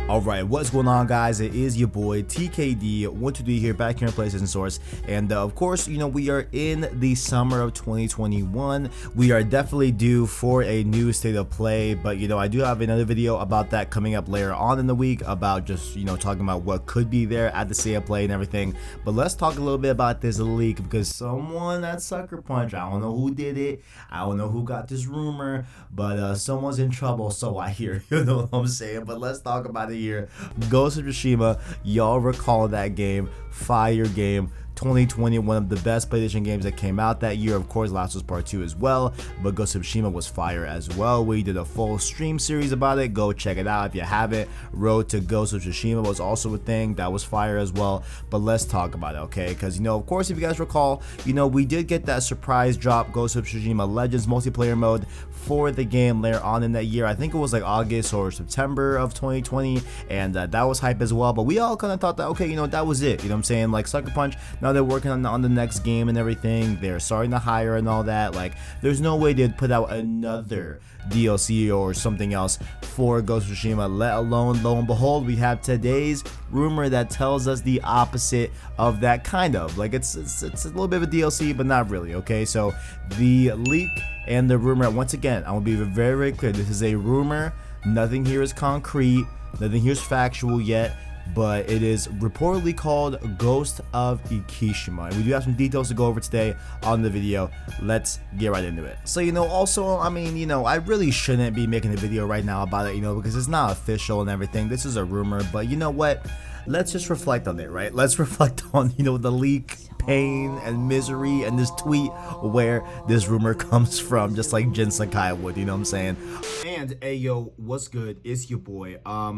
Alright, what's going on, guys? It is your boy TKD123 here, back here in PlayStation Source, and of course, we are in the summer of 2021. We are definitely due for a new state of play, but I do have another video about that coming up later on in the week, about just talking about what could be there at the state of play and everything. But let's talk a little bit about this leak, because someone at Sucker Punch, I don't know who did it, I don't know who got this rumor, but someone's in trouble, so I hear. You know what I'm saying? But let's talk about it here. Ghost of Tsushima, y'all recall that game, fire game. 2020, one of the best PlayStation games that came out that year. Of course, Last of Us Part 2 as well, but Ghost of Tsushima was fire as well. We did a full stream series about it. Go check it out if you haven't. Road to Ghost of Tsushima was also a thing that was fire as well. But let's talk about it, okay? Because of course, if you guys recall, we did get that surprise drop, Ghost of Tsushima Legends multiplayer mode for the game later on in that year. I think it was like August or September of 2020, and that was hype as well. But we all kind of thought that, okay, that was it. You know what I'm saying? Like Sucker Punch, now they're working on the next game and everything. They're starting to hire and all that. Like, there's no way they'd put out another DLC or something else for Ghost of Tsushima, let alone, lo and behold, we have today's rumor that tells us the opposite of that. Kind of like it's a little bit of a DLC, but not really. Okay, so the leak and the rumor, once again, I will be very, very clear, this is a rumor. Nothing here is concrete, nothing here is factual yet, but it is reportedly called Ghost of Ikishima. And we do have some details to go over today on the video. Let's get right into it. So, also, I really shouldn't be making a video right now about it, because it's not official and everything. This is a rumor, but you know what? Let's just reflect on it, right? Let's reflect on, the leak, pain, and misery, and this tweet where this rumor comes from, just like Jin Sakai would, you know what I'm saying? And hey, yo, what's good? It's your boy.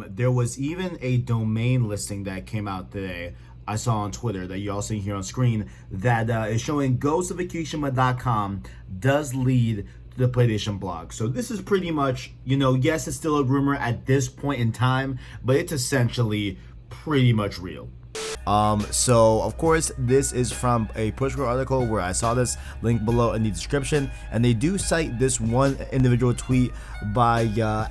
There was even a domain listing that came out today, I saw on Twitter, that you all see here on screen, that is showing ghostofikishima.com does lead to the PlayStation blog. So this is pretty much, yes, it's still a rumor at this point in time, but it's essentially pretty much real. So of course, this is from a Pushcore article where I saw this, link below in the description, and they do cite this one individual tweet by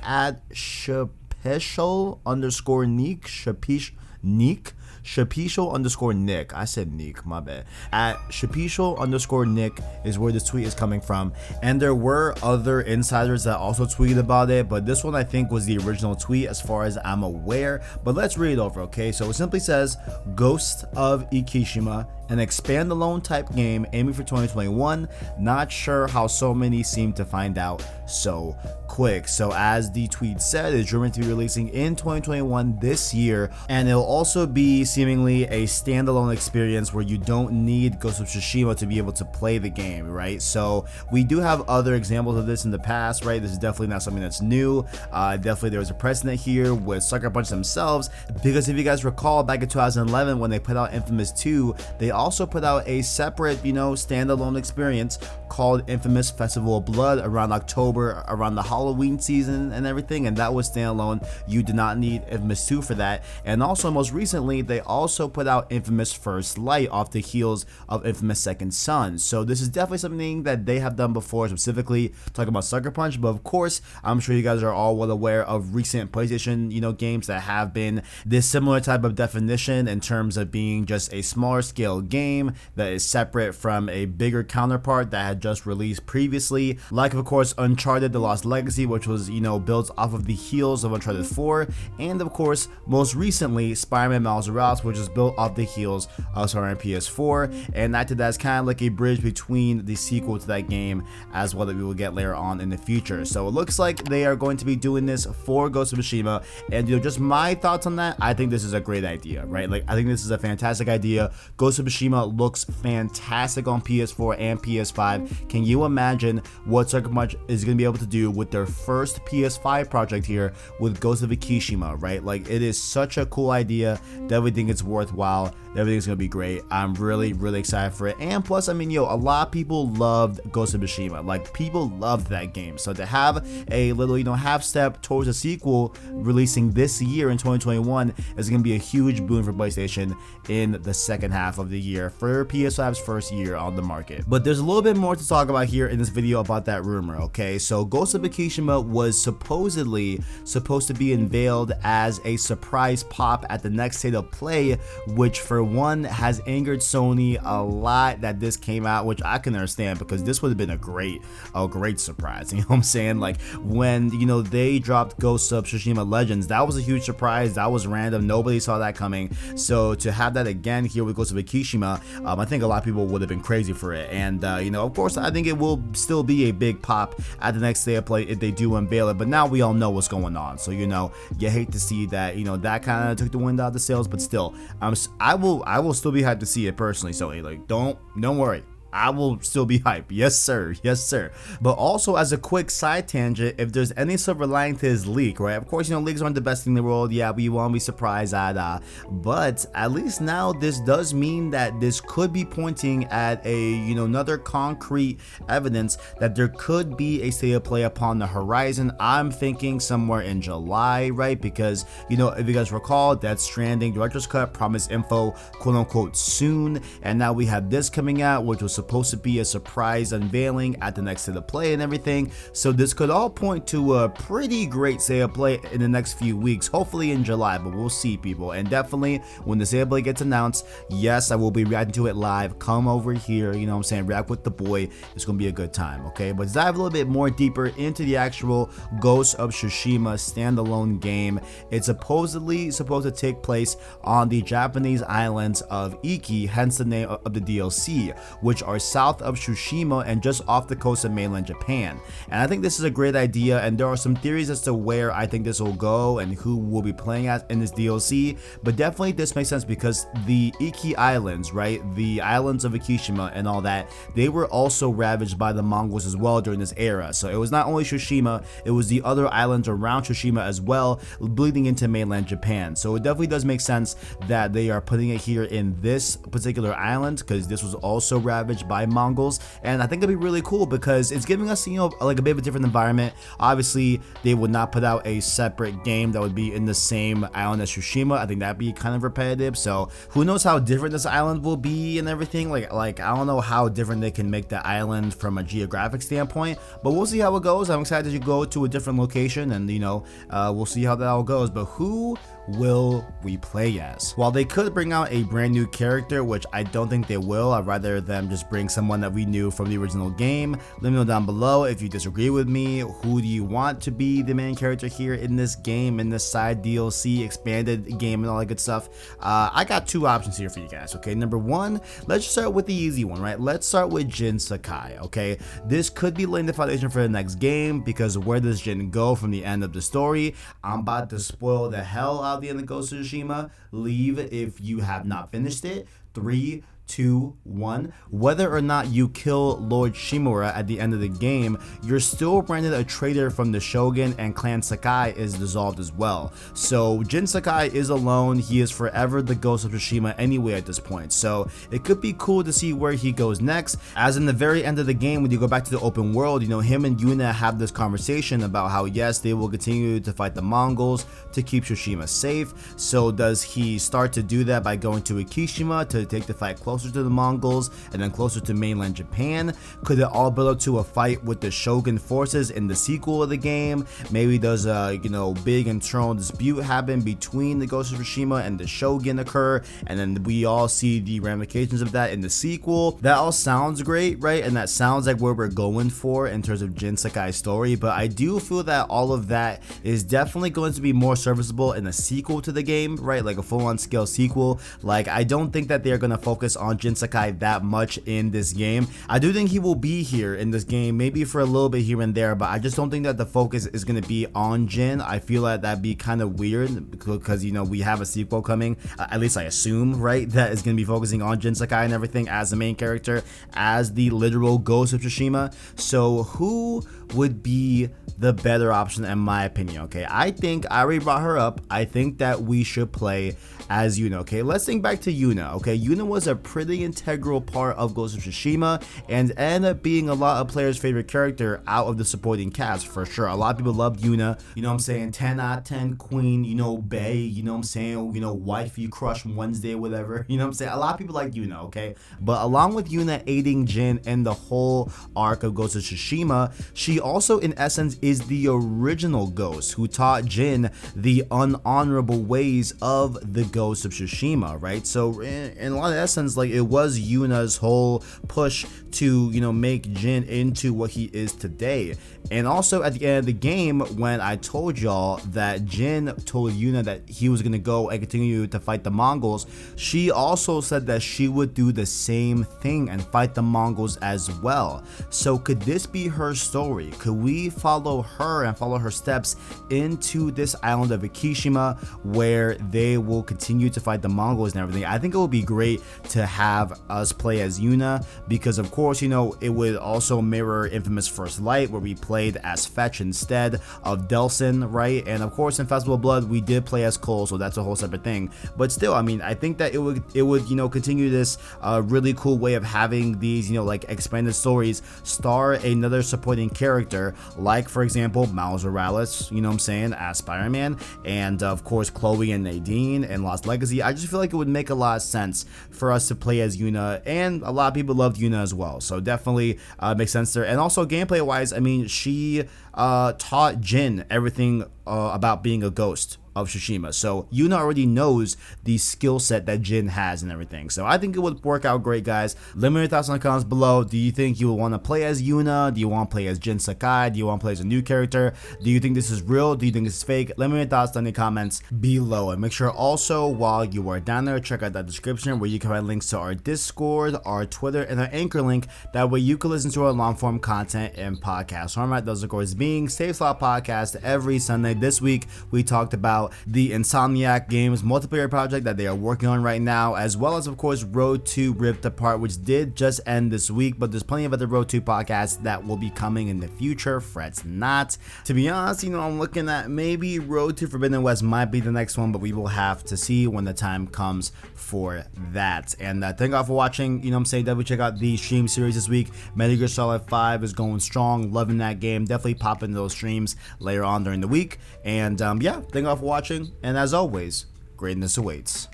at Shapishal_Nick. I said Nick, my bad. At Shapishal_Nick is where this tweet is coming from. And there were other insiders that also tweeted about it, but this one I think was the original tweet as far as I'm aware. But let's read it over, okay? So it simply says, Ghost of Ikishima, an standalone type game aiming for 2021. Not sure how so many seem to find out so quick. So as the tweet said, it's rumored to be releasing in 2021 this year, and it'll also be seemingly a standalone experience where you don't need Ghost of Tsushima to be able to play the game, right? So we do have other examples of this in the past, right? This is definitely not something that's new. Definitely there was a precedent here with Sucker Punch themselves, because if you guys recall, back in 2011 when they put out Infamous 2, they also put out a separate, standalone experience called Infamous Festival of Blood around October, around the Halloween season and everything, and that was standalone. You did not need Infamous 2 for that. And also, most recently, they also put out Infamous First Light off the heels of Infamous Second Son. So this is definitely something that they have done before, specifically talking about Sucker Punch. But of course, I'm sure you guys are all well aware of recent PlayStation, games that have been this similar type of definition in terms of being just a smaller scale game that is separate from a bigger counterpart that had just released previously, like of course Uncharted: The Lost Legacy, which was built off of the heels of Uncharted 4, and of course most recently Spider-Man Miles Morales, which is built off the heels of Spider-Man PS4, and acted as kind of like a bridge between the sequel to that game as well that we will get later on in the future. So it looks like they are going to be doing this for Ghost of Tsushima, and just my thoughts on that, I think this is a great idea, right? Like, I think this is a fantastic idea. Ghost of Tsushima looks fantastic on PS4 and PS5. Can you imagine what Sucker Punch is going to be able to do with their first PS5 project here with Ghost of Ikishima, right? Like, it is such a cool idea. Definitely think it's worthwhile. Everything's going to be great. I'm really, really excited for it. And plus, a lot of people loved Ghost of Tsushima. Like, people loved that game. So to have a little, half step towards a sequel releasing this year in 2021 is going to be a huge boon for PlayStation in the second half of the year for PS5's first year on the market. But there's a little bit more to talk about here in this video about that rumor, okay? So Ghost of Tsushima Ikishima was supposedly supposed to be unveiled as a surprise pop at the next state of play, which for one has angered Sony a lot that this came out, which I can understand because this would have been a great surprise. You know what I'm saying? Like when, you know, they dropped Ghost of Tsushima Legends, that was a huge surprise. That was random. Nobody saw that coming. So to have that again here with Ghost of Ikishima, I think a lot of people would have been crazy for it. And you know, of course, I think it will still be a big pop at the next day of play if they do unveil it. But now we all know what's going on. So you know, you hate to see that. You know, that kind of took the wind out of the sails. But still, I will still be hyped to see it personally. So like, don't worry. I will still be hyped. Yes, sir. Yes, sir. But also, as a quick side tangent, if there's any silver lining to his leak, right? Of course, you know, leaks aren't the best thing in the world. Yeah, we won't be surprised at but at least now this does mean that this could be pointing at a, you know, another concrete evidence that there could be a state of play upon the horizon. I'm thinking somewhere in July, right? Because, you know, if you guys recall, Death Stranding Director's Cut promised info, quote unquote, soon. And now we have this coming out, which was supposed to be a surprise unveiling at the next state of play and everything. So this could all point to a pretty great state of play in the next few weeks, hopefully in July, but we'll see, people. And definitely when the state of play gets announced, yes, I will be reacting to it live. Come over here, you know what I'm saying, react with the boy. It's gonna be a good time, okay? But let's dive a little bit more deeper into the actual Ghost of Tsushima standalone game. It's supposedly supposed to take place on the Japanese islands of Iki, hence the name of the DLC, which are south of Tsushima and just off the coast of mainland Japan. And I think this is a great idea, and there are some theories as to where I think this will go and who will be playing as in this DLC, but definitely this makes sense because the Iki Islands, right, the islands of Ikishima and all that, they were also ravaged by the Mongols as well during this era. So it was not only Tsushima, it was the other islands around Tsushima as well, bleeding into mainland Japan. So it definitely does make sense that they are putting it here in this particular island because this was also ravaged by Mongols, and I think it'd be really cool because it's giving us, you know, like a bit of a different environment. Obviously they would not put out a separate game that would be in the same island as Tsushima. I think that'd be kind of repetitive, so who knows how different this island will be and everything. Like I don't know how different they can make the island from a geographic standpoint, but we'll see how it goes. I'm excited to go to a different location, and you know, we'll see how that all goes. But who will we play as? While they could bring out a brand new character, which I don't think they will, I'd rather them just bring someone that we knew from the original game. Let me know down below if you disagree with me. Who do you want to be the main character here in this game, in this side DLC, expanded game, and all that good stuff? I got two options here for you guys, okay? Number one, let's start with the easy one, right? Let's start with Jin Sakai, okay? This could be laying the foundation for the next game, because where does Jin go from the end of the story? I'm about to spoil the hell out of the end of Ghost of Tsushima. Leave if you have not finished it. 3, 2, 1. Whether or not you kill Lord Shimura at the end of the game, you're still branded a traitor from the Shogun, and Clan Sakai is dissolved as well. So Jin Sakai is alone. He is forever the Ghost of Tsushima anyway at this point. So it could be cool to see where he goes next. As in the very end of the game, when you go back to the open world, you know, him and Yuna have this conversation about how yes, they will continue to fight the Mongols to keep Tsushima safe. So does he start to do that by going to Ikishima to take the fight closer to the Mongols and then closer to mainland Japan? Could it all build up to a fight with the Shogun forces in the sequel of the game? Maybe does a, you know, big internal dispute happen between the Ghost of Tsushima and the Shogun occur, and then we all see the ramifications of that in the sequel? That all sounds great, right? And that sounds like where we're going for in terms of Jin Sakai's story, but I do feel that all of that is definitely going to be more serviceable in a sequel to the game, right? Like a full-on scale sequel. Like I don't think that they're going to focus on Jin Sakai that much in this game. I do think he will be here in this game, maybe for a little bit here and there, but I just don't think that the focus is going to be on Jin. I feel like that'd be kind of weird because, you know, we have a sequel coming, at least I assume, right, that is going to be focusing on Jin Sakai and everything as the main character, as the literal Ghost of Tsushima. So who would be the better option in my opinion? Okay, I think I already brought her up. I think that we should play as Yuna. Okay, let's think back to Yuna. Okay, Yuna was a pretty integral part of Ghost of Tsushima and ended up being a lot of players' favorite character out of the supporting cast for sure. A lot of people loved Yuna, you know what I'm saying, 10 out of 10 queen, you know, bae, you know what I'm saying, you know, wifey crush Wednesday, whatever, you know what I'm saying. A lot of people like Yuna, okay, but along with Yuna aiding Jin in the whole arc of Ghost of Tsushima, she also in essence is the original Ghost who taught Jin the unhonorable ways of the Ghost of Tsushima, right? So in a lot of essence, like, it was Yuna's whole push to, you know, make Jin into what he is today. And also at the end of the game, when I told y'all that Jin told Yuna that he was gonna go and continue to fight the Mongols, she also said that she would do the same thing and fight the Mongols as well. So could this be her story? Could we follow her and follow her steps into this island of Ikishima where they will continue to fight the Mongols and everything? I think it would be great to have us play as Yuna, because of course, you know, it would also mirror Infamous First Light, where we played as Fetch instead of Delsin, right? And of course in Festival of Blood we did play as Cole, so that's a whole separate thing. But still, I mean, I think that it would you know, continue this really cool way of having these, you know, like expanded stories star another supporting character, like for example Miles Morales, you know what I'm saying, as Spider-Man, and of course Chloe and Nadine and Lost Legacy. I just feel like it would make a lot of sense for us to play as Yuna, and a lot of people loved Yuna as well, so definitely makes sense there. And also gameplay wise, I mean, she taught Jin everything about being a ghost of Tsushima, so Yuna already knows the skill set that Jin has and everything, so I think it would work out great, guys. Let me know your thoughts in the comments below. Do you think you will want to play as Yuna? Do you want to play as Jin Sakai? Do you want to play as a new character? Do you think this is real? Do you think this is fake? Let me know your thoughts in the comments below, and make sure also while you are down there, check out that description where you can find links to our Discord, our Twitter, and our Anchor link. That way you can listen to our long form content in podcast format. Those of course being Save Slot Podcast every Sunday. This week we talked about the Insomniac Games multiplayer project that they are working on right now, as well as of course Road to Rift Apart, which did just end this week, but there's plenty of other Road to podcasts that will be coming in the future. Frets not. To be honest, you know, I'm looking at maybe Road to Forbidden West might be the next one, but we will have to see when the time comes for that. And thank you all for watching. You know what I'm saying, definitely check out the stream series this week. Metal Gear Solid 5 is going strong, loving that game. Definitely pop into those streams later on during the week. And yeah, thank you all for watching, and as always, greatness awaits.